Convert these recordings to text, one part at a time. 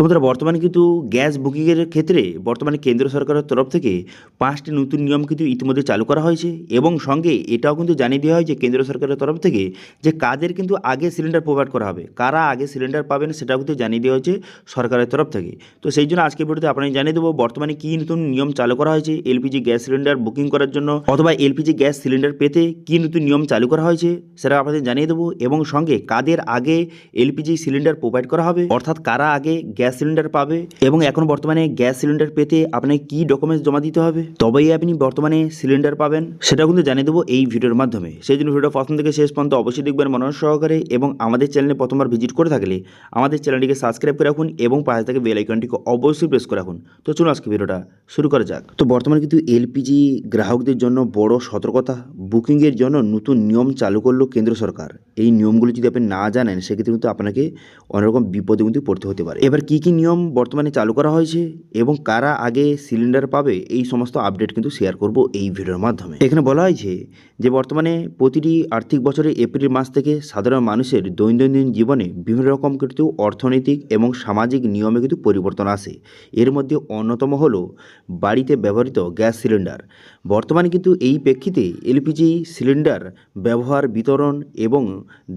বন্ধুরা, বর্তমানে কিন্তু গ্যাস বুকিংয়ের ক্ষেত্রে বর্তমানে কেন্দ্র সরকারের তরফ থেকে 5টি নতুন নিয়ম কিন্তু ইতিমধ্যে চালু করা হয়েছে এবং সঙ্গে এটাও কিন্তু জানিয়ে দেওয়া হয়েছে কেন্দ্র সরকারের তরফ থেকে যে কাদের কিন্তু আগে সিলিন্ডার প্রোভাইড করা হবে, কারা আগে সিলিন্ডার পাবেন সেটাও কিন্তু জানিয়ে দেওয়া হয়েছে সরকারের তরফ থেকে। তো সেই জন্য আজকে ভিডিওতে আপনাকে জানিয়ে দেবো বর্তমানে কী নতুন নিয়ম চালু করা হয়েছে এলপিজি গ্যাস সিলিন্ডার বুকিং করার জন্য, অথবা এলপিজি গ্যাস সিলিন্ডার পেতে কী নতুন নিয়ম চালু করা হয়েছে সেটা আপনাদের জানিয়ে দেবো, এবং সঙ্গে কাদের আগে এলপিজি সিলিন্ডার প্রোভাইড করা হবে, অর্থাৎ কারা আগে গ্যাস সিলিন্ডার পাবে, এবং এখন বর্তমানে গ্যাস সিলিন্ডার পেতে আপনাকে কী ডকুমেন্টস জমা দিতে হবে তবেই আপনি বর্তমানে সিলিন্ডার পাবেন, সেটাও কিন্তু জানিয়ে দেবো এই ভিডিওর মাধ্যমে। সেই জন্য ভিডিও প্রথম থেকে শেষ পর্যন্ত অবশ্যই দেখবেন মনোযোগ সহকারে, এবং আমাদের চ্যানেলে প্রথমবার ভিজিট করে থাকলে আমাদের চ্যানেলটিকে সাবস্ক্রাইব করে রাখুন এবং পাশে থেকে বেল আইকনটিকে অবশ্যই প্রেস করে রাখুন। তো চলুন আজকে ভিডিওটা শুরু করা যাক। তো বর্তমানে কিন্তু এলপিজি গ্রাহকদের জন্য বড় সতর্কতা, বুকিংয়ের জন্য নতুন নিয়ম চালু করলো কেন্দ্র সরকার। এই নিয়মগুলো যদি আপনি না জানেন সেক্ষেত্রে কিন্তু আপনাকে অনেকরকম বিপদে কিন্তু পড়তে হতে পারে। এবার কী কী নিয়ম বর্তমানে চালু করা হয়েছে এবং কারা আগে সিলিন্ডার পাবে এই সমস্ত আপডেট কিন্তু শেয়ার করব এই ভিডিওর মাধ্যমে। এখানে বলা হয়েছে যে বর্তমানে প্রতিটি আর্থিক বছরে এপ্রিল মাস থেকে সাধারণ মানুষের দৈনন্দিন জীবনে বিভিন্ন রকম কিন্তু অর্থনৈতিক এবং সামাজিক নিয়মে কিন্তু পরিবর্তন আসে। এর মধ্যে অন্যতম হলো বাড়িতে ব্যবহৃত গ্যাস সিলিন্ডার। বর্তমানে কিন্তু এই প্রেক্ষিতে এলপিজি সিলিন্ডার ব্যবহার, বিতরণ এবং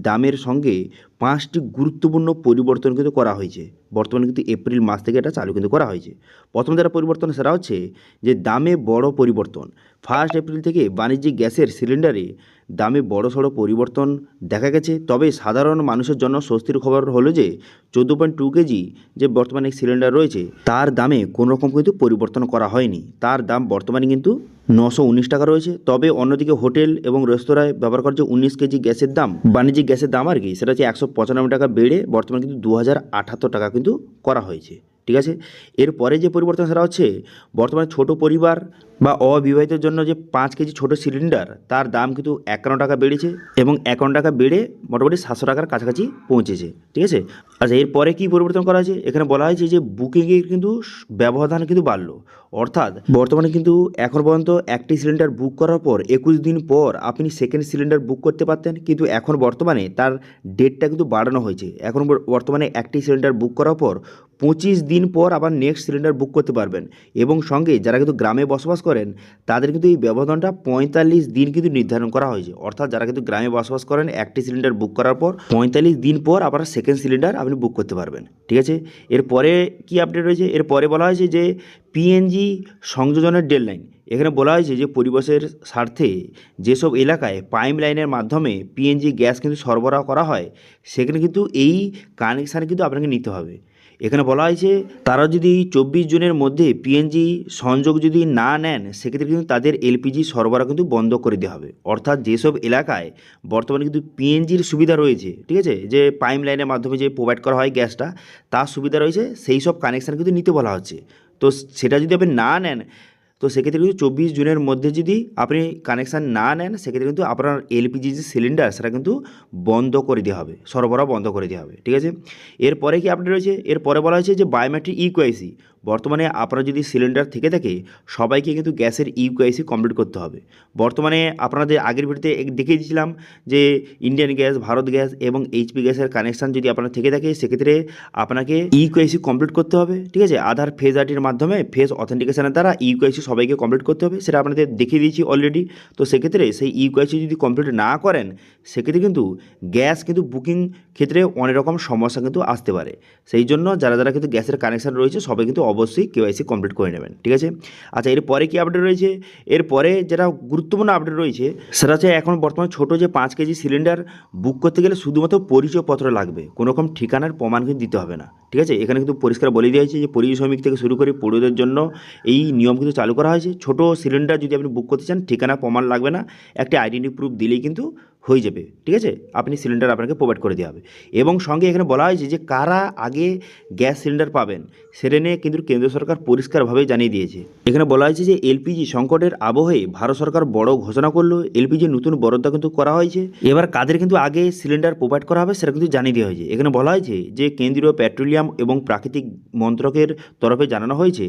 দামের সঙ্গে 5টি গুরুত্বপূর্ণ পরিবর্তন কিন্তু করা হয়েছে। বর্তমানে কিন্তু এপ্রিল মাস থেকে এটা চালু কিন্তু করা হয়েছে। প্রথম যেটা পরিবর্তন সেটা হচ্ছে যে দামে বড় পরিবর্তন। 1 এপ্রিল থেকে বাণিজ্যিক গ্যাসের সিলিন্ডারে দামে বড়সড় পরিবর্তন দেখা গেছে। তবে সাধারণ মানুষের জন্য স্বস্তির খবর হলো যে 14.2 কেজি যে বর্তমানে সিলিন্ডার রয়েছে তার দামে কোনো রকম কিন্তু পরিবর্তন করা হয়নি। তার দাম বর্তমানে কিন্তু 919 টাকা রয়েছে। তবে অন্যদিকে হোটেল এবং রেস্তোরাঁয় ব্যবহার করা যে 19 কেজি গ্যাসের দাম, বাণিজ্যিক গ্যাসের দাম আর কি, সেটা হচ্ছে 195 টাকা বেড়ে বর্তমানে কিন্তু 2078 টাকা কিন্তু করা হয়েছে। ঠিক আছে, এরপরে যে পরিবর্তন সেটা হচ্ছে বর্তমানে ছোট পরিবার বা অবিবাহিতের জন্য যে 5 কেজি ছোট সিলিন্ডার তার দাম কিন্তু 51 টাকা বেড়েছে, এবং 51 টাকা বেড়ে মোটামুটি 700 টাকার কাছাকাছি পৌঁছেছে। ঠিক আছে, আচ্ছা এরপরে কী পরিবর্তন করা হয়েছে, এখানে বলা হয়েছে যে বুকিংয়ের কিন্তু ব্যবধান কিন্তু বাড়লো। অর্থাৎ বর্তমানে কিন্তু এখন পর্যন্ত একটি সিলিন্ডার বুক করার পর 21 দিন পর আপনি সেকেন্ড সিলিন্ডার বুক করতে পারতেন, কিন্তু এখন বর্তমানে তার ডেটটা কিন্তু বাড়ানো হয়েছে। এখন বর্তমানে একটি সিলিন্ডার বুক করার পর 25 দিন পর আবার নেক্সট সিলিন্ডার বুক করতে পারবেন, এবং সঙ্গে যারা কিন্তু গ্রামে বসবাস করেন তাদের কিন্তু এই ব্যবধানটা 45 দিন কিন্তু নির্ধারণ করা হয়েছে। অর্থাৎ যারা কিন্তু গ্রামে বসবাস করেন একটি সিলিন্ডার বুক করার পর 45 দিন পর আবার সেকেন্ড সিলিন্ডার আপনি বুক করতে পারবেন। ঠিক আছে, এরপরে কি আপডেট রয়েছে, এরপরে বলা হয়েছে যে পিএনজি সংযোজনের ডেডলাইন। এখানে বলা হয়েছে যে পরিবেশের স্বার্থে যেসব এলাকায় পাইপ লাইনের মাধ্যমে পিএনজি গ্যাস কিন্তু সরবরাহ করা হয় সেখানে কিন্তু এই কানেকশান কিন্তু আপনাকে নিতে হবে। এখানে বলা হয়েছে তারা যদি 24 জনের মধ্যে পিএনজি সংযোগ যদি না নেন সেক্ষেত্রে কিন্তু তাদের এলপিজি সরবরাহ কিন্তু বন্ধ করে দেওয়া হবে। অর্থাৎ যেসব এলাকায় বর্তমানে কিন্তু পিএনজির সুবিধা রয়েছে, ঠিক আছে, যে পাইপ লাইনের মাধ্যমে যে প্রোভাইড করা হয় গ্যাসটা তার সুবিধা রয়েছে, সেই সব কানেকশান কিন্তু নিতে বলা হচ্ছে। তো সেটা যদি আপনি না নেন তো সেক্ষেত্রে কিন্তু 24 জুনের মধ্যে যদি আপনি কানেকশান না নেন সেক্ষেত্রে কিন্তু আপনার এলপিজি যে সিলিন্ডার সেটা কিন্তু বন্ধ করে দেওয়া হবে, সরবরাহ বন্ধ করে দেওয়া হবে। ঠিক আছে, এরপরে কি আপডেট রয়েছে, এরপরে বলা হয়েছে যে বায়োমেট্রিক ইউকেআইসি। বর্তমানে আপনার যদি সিলিন্ডার থেকে থাকে সবাইকে কিন্তু গ্যাসের ইউকেআইসি কমপ্লিট করতে হবে। বর্তমানে আপনাদের আগের ভিডিওতে দেখিয়ে দিয়েছিলাম যে ইন্ডিয়ান গ্যাস, ভারত গ্যাস এবং এইচপি গ্যাসের কানেকশান যদি আপনার থেকে থাকে সেক্ষেত্রে আপনাকে ইউকেআইসি কমপ্লিট করতে হবে। ঠিক আছে, আধার ফেজ আইডির মাধ্যমে ফেজ অথেন্টিকেশনের দ্বারা ইউকেআইসি সবাইকে কমপ্লিট করতে হবে, সেটা আপনাদের দেখিয়ে দিয়েছি অলরেডি। তো সেক্ষেত্রে সেই ইউকেআইসি যদি কমপ্লিট না করেন সেক্ষেত্রে কিন্তু গ্যাস কিন্তু বুকিং ক্ষেত্রে অনেক রকম সমস্যা কিন্তু আসতে পারে। সেই জন্য যারা যারা কিন্তু গ্যাসের কানেকশান রয়েছে সবাই কিন্তু অবশ্যই কেওয়াইসি কমপ্লিট করে নেবেন। ঠিক আছে, আচ্ছা এরপরে কি আপডেট রয়েছে, এরপরে যেটা গুরুত্বপূর্ণ আপডেট রয়েছে সেটা হচ্ছে এখন বর্তমানে ছোটো যে 5 কেজি সিলিন্ডার বুক করতে গেলে শুধুমাত্র পরিচয়পত্র লাগবে, কোনো রকম ঠিকানার প্রমাণ কিন্তু দিতে হবে না। ঠিক আছে, এখানে কিন্তু পরিষ্কার বলে দেওয়া হয়েছে যে পরিযায়ী শ্রমিক থেকে শুরু করে পড়ুয়াদের জন্য এই নিয়ম কিন্তু চালু করা হয়েছে। ছোটো সিলিন্ডার যদি আপনি বুক করতে চান ঠিকানা প্রমাণ লাগবে না, একটি আইডেন্টি প্রুফ দিলেই কিন্তু হয়ে যাবে। ঠিক আছে, আপনি সিলিন্ডার আপনাকে প্রোভাইড করে দেওয়া হবে, এবং সঙ্গে এখানে বলা হয়েছে যে কারা আগে গ্যাস সিলিন্ডার পাবেন সেটা নিয়ে কিন্তু কেন্দ্র সরকার পরিষ্কারভাবে জানিয়ে দিয়েছে। এখানে বলা হয়েছে যে এলপিজি সংকটের আবহে ভারত সরকার বড় ঘোষণা করলো, এলপিজি নতুন বরাদ্দ কিন্তু করা হয়েছে। এবার কাদের কিন্তু আগে সিলিন্ডার প্রোভাইড করা হবে সেটা কিন্তু জানিয়ে দেওয়া হয়েছে। এখানে বলা হয়েছে যে কেন্দ্রীয় পেট্রোলিয়াম এবং প্রাকৃতিক মন্ত্রকের তরফে জানানো হয়েছে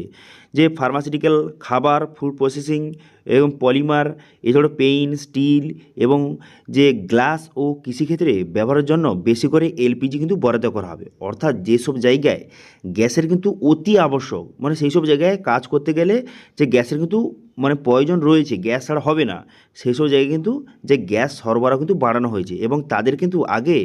যে ফার্মাসিউটিক্যাল, খাবার, ফুড প্রসেসিং এবং পলিমার, এছাড়াও পেইন্ট, স্টিল এবং যে গ্লাস ও কৃষিক্ষেত্রে ব্যবহারের জন্য বেশি করে এলপিজি কিন্তু বরাদ্দ করা হবে। অর্থাৎ যেসব জায়গায় গ্যাসের কিন্তু অতি আবশ্যক, মানে সেই সব জায়গায় কাজ করতে গেলে যে গ্যাসের কিন্তু মানে প্রয়োজন রয়েছে, গ্যাস ছাড়া হবে না, সেই সব জায়গায় কিন্তু যে গ্যাস সরবরাহ কিন্তু বাড়ানো হয়েছে এবং তাদের কিন্তু আগে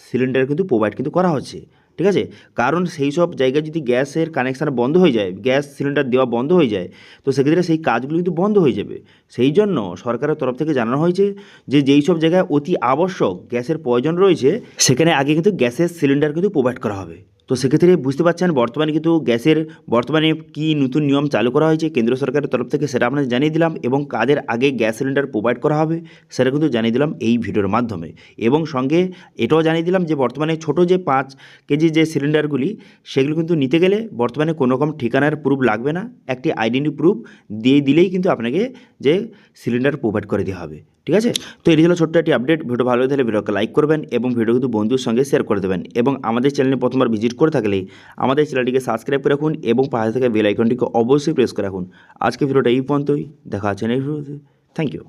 সিলিন্ডার কিন্তু প্রোভাইড কিন্তু করা হচ্ছে। ঠিক আছে, কারণ সেই সব জায়গায় যদি গ্যাসের কানেকশান বন্ধ হয়ে যায়, গ্যাস সিলিন্ডার দেওয়া বন্ধ হয়ে যায়, তো সেক্ষেত্রে সেই কাজগুলো কিন্তু বন্ধ হয়ে যাবে। সেই জন্য সরকারের তরফ থেকে জানানো হয়েছে যে যেই সব জায়গায় অতি আবশ্যক গ্যাসের প্রয়োজন রয়েছে সেখানে আগে কিন্তু গ্যাসের সিলিন্ডার কিন্তু প্রোভাইড করা হবে। তো সেক্ষেত্রে বুঝতে পারছেন বর্তমানে কিন্তু গ্যাসের বর্তমানে কী নতুন নিয়ম চালু করা হয়েছে কেন্দ্র সরকারের তরফ থেকে, সেটা আপনাদের জানিয়ে দিলাম এবং কাদের আগে গ্যাস সিলিন্ডার প্রোভাইড করা হবে সেটা কিন্তু জানিয়ে দিলাম এই ভিডিওর মাধ্যমে। এবং সঙ্গে এটাও জানিয়ে দিলাম যে বর্তমানে ছোট যে 5 কেজি যে সিলিন্ডারগুলি সেগুলো কিন্তু নিতে গেলে বর্তমানে কোনো রকম ঠিকানার প্রুফ লাগবে না, একটি আইডেন্টি প্রুফ দিয়ে দিলেই কিন্তু আপনাকে যে সিলিন্ডার প্রোভাইড করে দেওয়া হবে। ঠিক আছে, তো এটি হলো ছোট্ট একটি আপডেট। ভিডিও ভালো লাগলে ভিডিওকে লাইক করবেন এবং ভিডিও কিন্তু বন্ধুর সঙ্গে শেয়ার করে দেবেন এবং আমাদের চ্যানেলে প্রথমবার ভিজিট করে থাকলে আমাদের চ্যানেলটিকে সাবস্ক্রাইব করে রাখুন এবং পাশে থাকা বেল আইকনটিকে অবশ্যই প্রেস করে রাখুন। আজকে ভিডিওটা এই পর্যন্তই, দেখা আছে নেক্সট ভিডিওতে। Thank you.